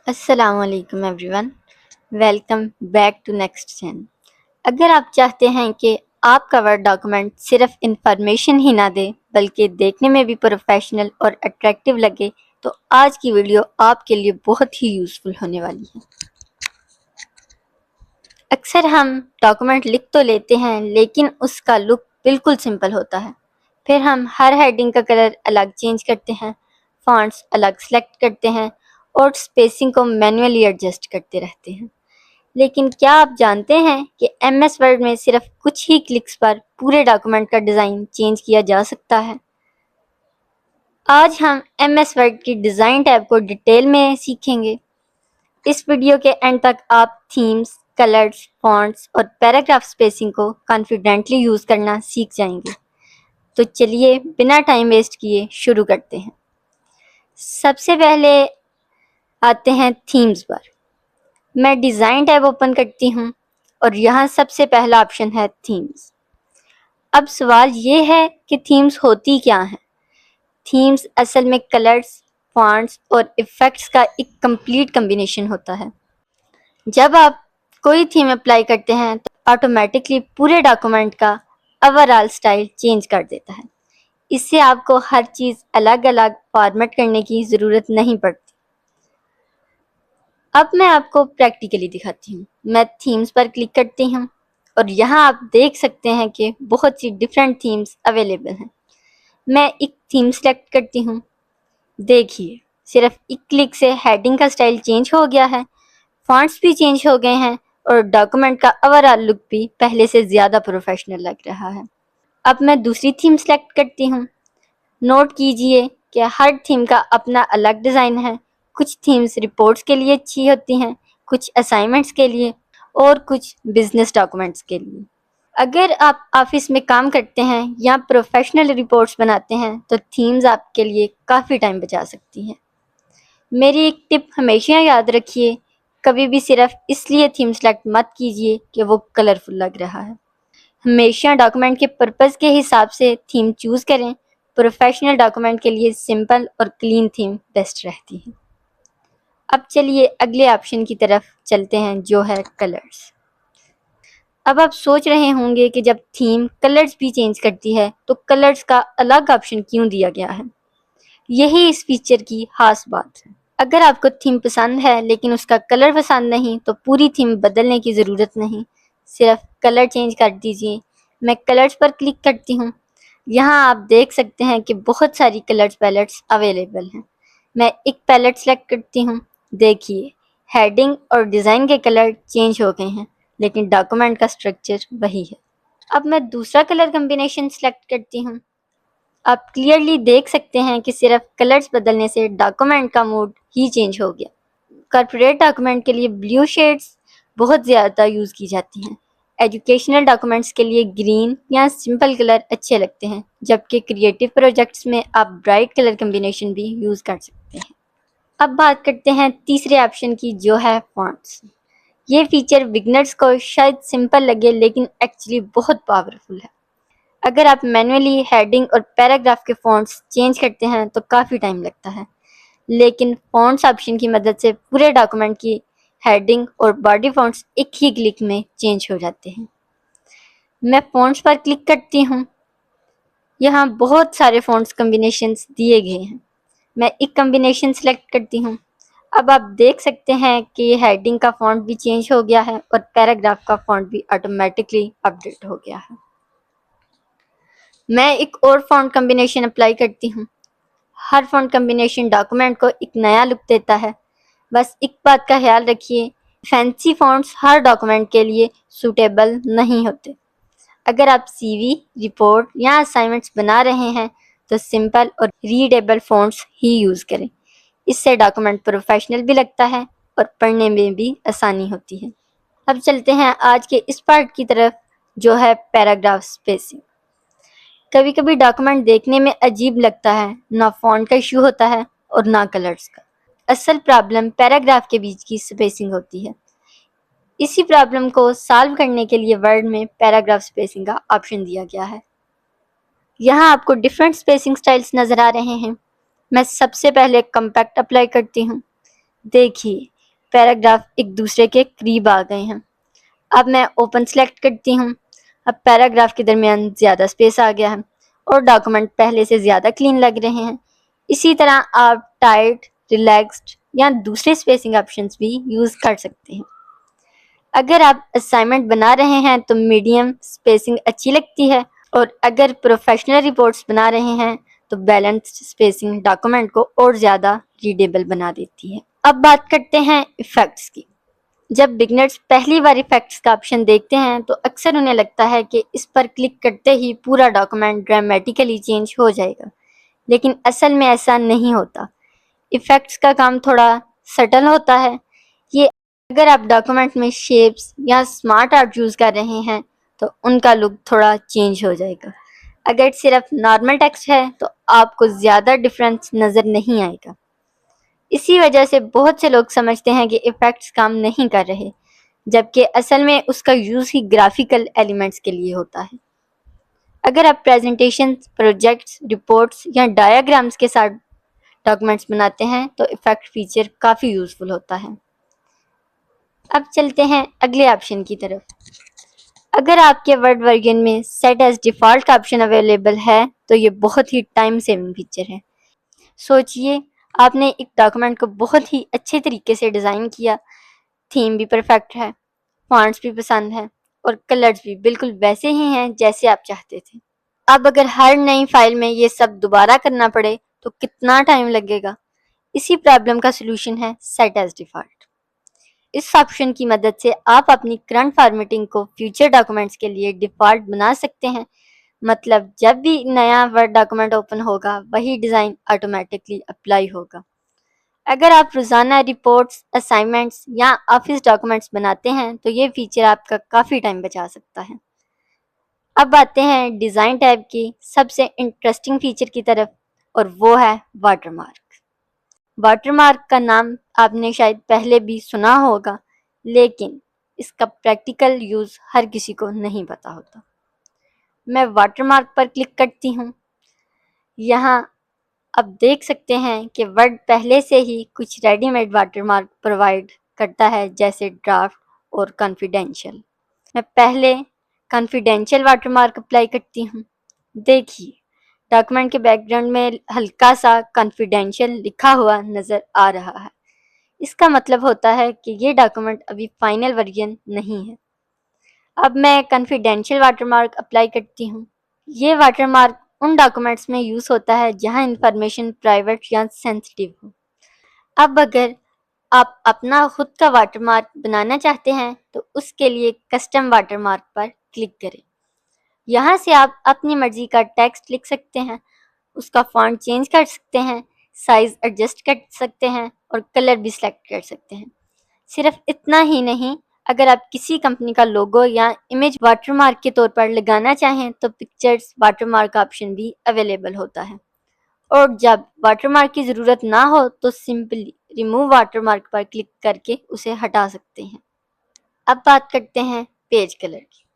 السلام علیکم everyone, welcome back to next chain. اگر آپ چاہتے ہیں کہ آپ کا ورڈ ڈاکومنٹ صرف انفارمیشن ہی نہ دے بلکہ دیکھنے میں بھی پروفیشنل اور اٹریکٹیو لگے تو آج کی ویڈیو آپ کے لیے بہت ہی یوزفل ہونے والی ہے۔ اکثر ہم ڈاکومنٹ لکھ تو لیتے ہیں لیکن اس کا لک بالکل سمپل ہوتا ہے۔ پھر ہم ہر ہیڈنگ کا کلر الگ چینج کرتے ہیں، فونٹس الگ سلیکٹ کرتے ہیں اور اسپیسنگ کو مینولی ایڈجسٹ کرتے رہتے ہیں۔ لیکن کیا آپ جانتے ہیں کہ ایم ایس ورڈ میں صرف کچھ ہی کلکس پر پورے ڈاکومنٹ کا ڈیزائن چینج کیا جا سکتا ہے؟ آج ہم ایم ایس ورڈ کی ڈیزائن ٹیب کو ڈیٹیل میں سیکھیں گے۔ اس ویڈیو کے اینڈ تک آپ تھیمز، کلرز، فونٹس اور پیراگراف اسپیسنگ کو کانفیڈنٹلی یوز کرنا سیکھ جائیں گے۔ تو چلیے بنا ٹائم ویسٹ کیے شروع کرتے ہیں۔ سب سے پہلے آتے ہیں تھیمز پر۔ میں ڈیزائن ٹیب اوپن کرتی ہوں اور یہاں سب سے پہلا آپشن ہے تھیمز۔ اب سوال یہ ہے کہ تھیمز ہوتی کیا ہیں؟ تھیمز اصل میں کلرز، فونٹس اور ایفیکٹس کا ایک کمپلیٹ کمبینیشن ہوتا ہے۔ جب آپ کوئی تھیم اپلائی کرتے ہیں تو آٹومیٹکلی پورے ڈاکومنٹ کا اوور آل اسٹائل چینج کر دیتا ہے۔ اس سے آپ کو ہر چیز الگ الگ فارمیٹ کرنے کی ضرورت نہیں پڑتی۔ اب میں آپ کو پریکٹیکلی دکھاتی ہوں۔ میں تھیمز پر کلک کرتی ہوں اور یہاں آپ دیکھ سکتے ہیں کہ بہت سی ڈیفرنٹ تھیمز اویلیبل ہیں۔ میں ایک تھیم سلیکٹ کرتی ہوں۔ دیکھیے صرف ایک کلک سے ہیڈنگ کا سٹائل چینج ہو گیا ہے، فونٹس بھی چینج ہو گئے ہیں اور ڈاکومنٹ کا اوور آل لک بھی پہلے سے زیادہ پروفیشنل لگ رہا ہے۔ اب میں دوسری تھیم سلیکٹ کرتی ہوں۔ نوٹ کیجئے کہ ہر تھیم کا اپنا الگ ڈیزائن ہے۔ کچھ تھیمز رپورٹس کے لیے اچھی ہوتی ہیں، کچھ اسائنمنٹس کے لیے اور کچھ بزنس ڈاکومنٹس کے لیے۔ اگر آپ آفس میں کام کرتے ہیں یا پروفیشنل رپورٹس بناتے ہیں تو تھیمز آپ کے لیے کافی ٹائم بچا سکتی ہیں۔ میری ایک ٹپ ہمیشہ یاد رکھیے، کبھی بھی صرف اس لیے تھیم سلیکٹ مت کیجئے کہ وہ کلرفل لگ رہا ہے۔ ہمیشہ ڈاکومنٹ کے پرپز کے حساب سے تھیم چوز کریں۔ پروفیشنل ڈاکومنٹ کے لیے سمپل اور کلین تھیم بیسٹ رہتی ہے۔ اب چلیے اگلے آپشن کی طرف چلتے ہیں جو ہے کلرز۔ اب آپ سوچ رہے ہوں گے کہ جب تھیم کلرز بھی چینج کرتی ہے تو کلرز کا الگ آپشن کیوں دیا گیا ہے؟ یہی اس فیچر کی خاص بات ہے۔ اگر آپ کو تھیم پسند ہے لیکن اس کا کلر پسند نہیں تو پوری تھیم بدلنے کی ضرورت نہیں، صرف کلر چینج کر دیجیے۔ میں کلرز پر کلک کرتی ہوں۔ یہاں آپ دیکھ سکتے ہیں کہ بہت ساری کلرز پیلٹس اویلیبل ہیں۔ میں ایک پیلٹ سلیکٹ کرتی ہوں۔ دیکھیے ہیڈنگ اور ڈیزائن کے کلر چینج ہو گئے ہیں لیکن ڈاکومنٹ کا اسٹرکچر وہی ہے۔ اب میں دوسرا کلر کمبینیشن سلیکٹ کرتی ہوں۔ آپ کلیئرلی دیکھ سکتے ہیں کہ صرف کلرز بدلنے سے ڈاکومنٹ کا موڈ ہی چینج ہو گیا۔ کارپوریٹ ڈاکومنٹ کے لیے بلیو شیڈز بہت زیادہ یوز کی جاتی ہیں۔ ایجوکیشنل ڈاکومنٹس کے لیے گرین یا سمپل کلر اچھے لگتے ہیں، جبکہ کریٹیو پروجیکٹس میں آپ برائٹ کلر کمبینیشن بھی یوز کر سکتے ہیں۔ اب بات کرتے ہیں تیسرے آپشن کی جو ہے فونٹس۔ یہ فیچر بگنرز کو شاید سمپل لگے لیکن ایکچولی بہت پاورفل ہے۔ اگر آپ مینولی ہیڈنگ اور پیراگراف کے فونٹس چینج کرتے ہیں تو کافی ٹائم لگتا ہے، لیکن فونٹس آپشن کی مدد سے پورے ڈاکومنٹ کی ہیڈنگ اور باڈی فونٹس ایک ہی کلک میں چینج ہو جاتے ہیں۔ میں فونٹس پر کلک کرتی ہوں۔ یہاں بہت سارے فونٹس کمبینیشنز دیے گئے ہیں۔ میں ایک کمبینیشن سلیکٹ کرتی ہوں۔ اب آپ دیکھ سکتے ہیں کہ ہیڈنگ کا فونٹ بھی چینج ہو گیا ہے اور پیراگراف کا فونٹ بھی آٹومیٹکلی اپڈیٹ ہو گیا ہے۔ میں ایک اور فونٹ کمبینیشن اپلائی کرتی ہوں۔ ہر فونٹ کمبینیشن ڈاکومنٹ کو ایک نیا لک دیتا ہے۔ بس ایک بات کا خیال رکھیے، فینسی فونٹس ہر ڈاکومنٹ کے لیے سوٹیبل نہیں ہوتے۔ اگر آپ سی وی، رپورٹ یا اسائنمنٹس بنا رہے ہیں تو سمپل اور ریڈیبل فونٹس ہی یوز کریں۔ اس سے ڈاکومنٹ پروفیشنل بھی لگتا ہے اور پڑھنے میں بھی آسانی ہوتی ہے۔ اب چلتے ہیں آج کے اس پارٹ کی طرف جو ہے پیراگراف اسپیسنگ۔ کبھی کبھی ڈاکومنٹ دیکھنے میں عجیب لگتا ہے، نہ فونٹ کا ایشو ہوتا ہے اور نہ کلرز کا۔ اصل پرابلم پیراگراف کے بیچ کی اسپیسنگ ہوتی ہے۔ اسی پرابلم کو سالو کرنے کے لیے ورڈ میں پیراگراف اسپیسنگ کا آپشن دیا گیا ہے۔ یہاں آپ کو ڈیفرنٹ اسپیسنگ سٹائلز نظر آ رہے ہیں۔ میں سب سے پہلے کمپیکٹ اپلائی کرتی ہوں۔ دیکھیے پیراگراف ایک دوسرے کے قریب آ گئے ہیں۔ اب میں اوپن سلیکٹ کرتی ہوں۔ اب پیراگراف کے درمیان زیادہ اسپیس آ گیا ہے اور ڈاکومنٹ پہلے سے زیادہ کلین لگ رہے ہیں۔ اسی طرح آپ ٹائٹ، ریلیکسڈ یا دوسرے اسپیسنگ آپشنز بھی یوز کر سکتے ہیں۔ اگر آپ اسائنمنٹ بنا رہے ہیں تو میڈیم اسپیسنگ اچھی لگتی ہے، اور اگر پروفیشنل رپورٹس بنا رہے ہیں تو بیلنسڈ اسپیسنگ ڈاکومنٹ کو اور زیادہ ریڈیبل بنا دیتی ہے۔ اب بات کرتے ہیں ایفیکٹس کی۔ جب بگنرز پہلی بار ایفیکٹس کا آپشن دیکھتے ہیں تو اکثر انہیں لگتا ہے کہ اس پر کلک کرتے ہی پورا ڈاکومنٹ ڈرامیٹیکلی چینج ہو جائے گا، لیکن اصل میں ایسا نہیں ہوتا۔ ایفیکٹس کا کام تھوڑا سٹل ہوتا ہے۔ یہ اگر آپ ڈاکومنٹ میں شیپس یا اسمارٹ آرٹ یوز کر رہے ہیں تو ان کا لک تھوڑا چینج ہو جائے گا۔ اگر صرف نارمل ٹیکسٹ ہے تو آپ کو زیادہ ڈفرینس نظر نہیں آئے گا۔ اسی وجہ سے بہت سے لوگ سمجھتے ہیں کہ ایفیکٹس کام نہیں کر رہے، جبکہ اصل میں اس کا یوز ہی گرافیکل ایلیمنٹس کے لیے ہوتا ہے۔ اگر آپ پریزنٹیشنز، پروجیکٹس، رپورٹس یا ڈایاگرامز کے ساتھ ڈاکومنٹس بناتے ہیں تو ایفیکٹ فیچر کافی یوزفل ہوتا ہے۔ اب چلتے ہیں اگلے آپشن کی طرف۔ اگر آپ کے ورڈ ورژن میں سیٹ ایز ڈیفالٹ کا آپشن اویلیبل ہے تو یہ بہت ہی ٹائم سیونگ فیچر ہے۔ سوچئے آپ نے ایک ڈاکومنٹ کو بہت ہی اچھے طریقے سے ڈیزائن کیا، تھیم بھی پرفیکٹ ہے، فونٹس بھی پسند ہے اور کلرز بھی بالکل ویسے ہی ہیں جیسے آپ چاہتے تھے۔ اب اگر ہر نئی فائل میں یہ سب دوبارہ کرنا پڑے تو کتنا ٹائم لگے گا؟ اسی پرابلم کا سلوشن ہے سیٹ ایز ڈیفالٹ۔ اس آپشن کی مدد سے آپ اپنی کرنٹ فارمیٹنگ کو فیوچر ڈاکومنٹس کے لیے ڈیفالٹ بنا سکتے ہیں، مطلب جب بھی نیا ورڈ ڈاکومنٹ اوپن ہوگا وہی ڈیزائن آٹومیٹکلی اپلائی ہوگا۔ اگر آپ روزانہ رپورٹس، اسائنمنٹس یا آفس ڈاکومنٹس بناتے ہیں تو یہ فیچر آپ کا کافی ٹائم بچا سکتا ہے۔ اب آتے ہیں ڈیزائن ٹیب کی سب سے انٹرسٹنگ فیچر کی طرف، اور وہ ہے واٹر مارک۔ واٹر مارک کا نام آپ نے شاید پہلے بھی سنا ہوگا، لیکن اس کا پریکٹیکل یوز ہر کسی کو نہیں پتا ہوتا۔ میں واٹر مارک پر کلک کرتی ہوں۔ یہاں اب دیکھ سکتے ہیں کہ ورڈ پہلے سے ہی کچھ ready made water mark provide کرتا ہے، جیسے ڈرافٹ اور کانفیڈینشیل۔ میں پہلے کانفیڈینشیل واٹر مارک اپلائی کرتی ہوں۔ دیکھیے ڈاکومنٹ کے بیک گراؤنڈ میں ہلکا سا کانفیڈینشیل لکھا ہوا نظر آ رہا ہے۔ اس کا مطلب ہوتا ہے کہ یہ ڈاکومنٹ ابھی فائنل ورژن نہیں ہے۔ اب میں کانفیڈینشیل واٹر مارک اپلائی کرتی ہوں۔ یہ واٹر مارک ان ڈاکومنٹس میں یوز ہوتا ہے جہاں انفارمیشن پرائیویٹ یا سینسٹیو ہو۔ اب اگر آپ اپنا خود کا واٹر مارک بنانا چاہتے ہیں تو اس کے لیے کسٹم واٹر مارک پر کلک کریں۔ یہاں سے آپ اپنی مرضی کا ٹیکسٹ لکھ سکتے ہیں، اس کا فونٹ چینج کر سکتے ہیں، سائز ایڈجسٹ کر سکتے ہیں اور کلر بھی سلیکٹ کر سکتے ہیں۔ صرف اتنا ہی نہیں، اگر آپ کسی کمپنی کا لوگو یا امیج واٹر مارک کے طور پر لگانا چاہیں تو پکچرز واٹر مارک آپشن بھی اویلیبل ہوتا ہے، اور جب واٹر مارک کی ضرورت نہ ہو تو سمپلی ریموو واٹر مارک پر کلک کر کے اسے ہٹا سکتے ہیں۔ اب بات کرتے ہیں پیج کلر کی۔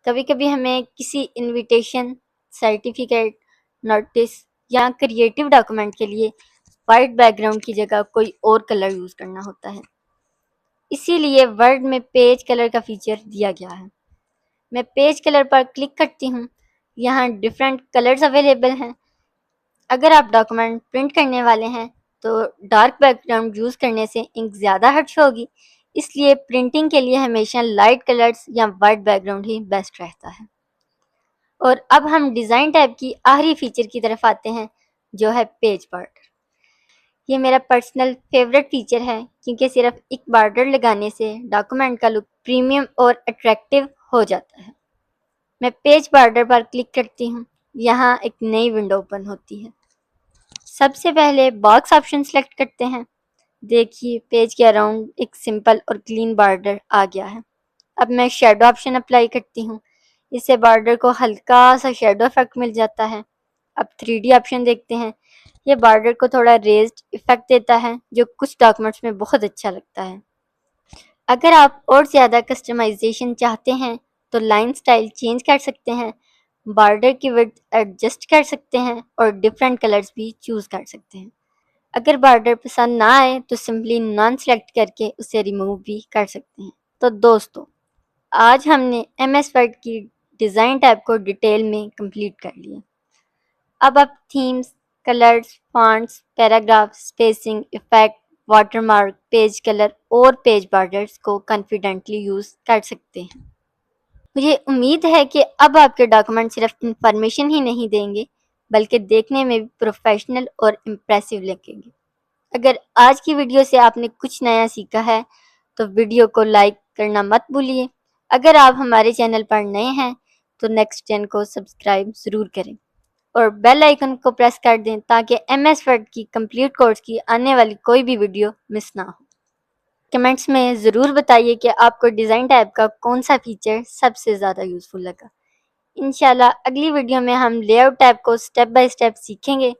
کبھی کبھی ہمیں کسی انویٹیشن، سرٹیفکیٹ، نوٹس یا کریٹو ڈاکومنٹ کے لیے وائٹ بیک گراؤنڈ کی جگہ کوئی اور کلر یوز کرنا ہوتا ہے، اسی لیے ورڈ میں پیج کلر کا فیچر دیا گیا ہے۔ میں پیج کلر پر کلک کرتی ہوں۔ یہاں ڈفرینٹ کلرز اویلیبل ہیں۔ اگر آپ ڈاکومنٹ پرنٹ کرنے والے ہیں تو ڈارک بیک گراؤنڈ یوز کرنے سے انک زیادہ ہرش ہوگی، اس لیے پرنٹنگ کے لیے ہمیشہ لائٹ کلرز یا وائٹ بیک گراؤنڈ ہی بیسٹ رہتا ہے۔ اور اب ہم ڈیزائن ٹیب کی آخری فیچر کی طرف آتے ہیں، جو ہے پیج بارڈر۔ یہ میرا پرسنل فیوریٹ فیچر ہے کیونکہ صرف ایک بارڈر لگانے سے ڈاکومنٹ کا لک پریمیم اور اٹریکٹیو ہو جاتا ہے۔ میں پیج بارڈر پر کلک کرتی ہوں۔ یہاں ایک نئی ونڈو اوپن ہوتی ہے۔ سب سے پہلے باکس آپشن سلیکٹ کرتے ہیں۔ دیکھیے پیج کے اراؤنڈ ایک سمپل اور کلین بارڈر آ گیا ہے۔ اب میں شیڈو آپشن اپلائی کرتی ہوں۔ اس سے بارڈر کو ہلکا سا شیڈو افیکٹ مل جاتا ہے۔ اب 3D آپشن دیکھتے ہیں۔ یہ بارڈر کو تھوڑا ریزڈ افیکٹ دیتا ہے جو کچھ ڈاکومنٹس میں بہت اچھا لگتا ہے۔ اگر آپ اور زیادہ کسٹمائزیشن چاہتے ہیں تو لائن سٹائل چینج کر سکتے ہیں، بارڈر کی وڈتھ ایڈجسٹ کر سکتے ہیں اور ڈفرینٹ کلرز بھی چوز کر سکتے ہیں۔ اگر بارڈر پسند نہ آئے تو سمپلی نان سلیکٹ کر کے اسے ریموو بھی کر سکتے ہیں۔ تو دوستو آج ہم نے ایم ایس ورڈ کی ڈیزائن ٹیب کو ڈیٹیل میں کمپلیٹ کر لیا۔ اب آپ themes, colours, fonts, paragraph, spacing, effect, watermark, page colour اور پیج بارڈرز کو کانفیڈنٹلی یوز کر سکتے ہیں۔ مجھے امید ہے کہ اب آپ کے ڈاکومنٹ صرف انفارمیشن ہی نہیں دیں گے بلکہ دیکھنے میں بھی پروفیشنل اور امپریسو لگیں گے۔ اگر آج کی ویڈیو سے آپ نے کچھ نیا سیکھا ہے تو ویڈیو کو لائک کرنا مت بھولیے۔ اگر آپ ہمارے چینل پر نئے ہیں تو نیکسٹ جن کو سبسکرائب ضرور کریں اور بیل آئیکن کو پریس کر دیں تاکہ ایم ایس ورڈ کی کمپلیٹ کورس کی آنے والی کوئی بھی ویڈیو مس نہ ہو۔ کمنٹس میں ضرور بتائیے کہ آپ کو ڈیزائن ٹیب کا کون سا فیچر سب سے زیادہ یوزفل لگا۔ انشاءاللہ اگلی ویڈیو میں ہم لے آؤٹ ٹیب کو سٹیپ بائی سٹیپ سیکھیں گے،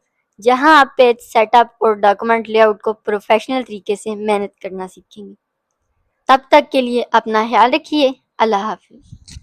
جہاں آپ پیج سیٹ اپ اور ڈاکومنٹ لے آؤٹ کو پروفیشنل طریقے سے محنت کرنا سیکھیں گے۔ تب تک کے لیے اپنا خیال رکھیے۔ اللہ حافظ۔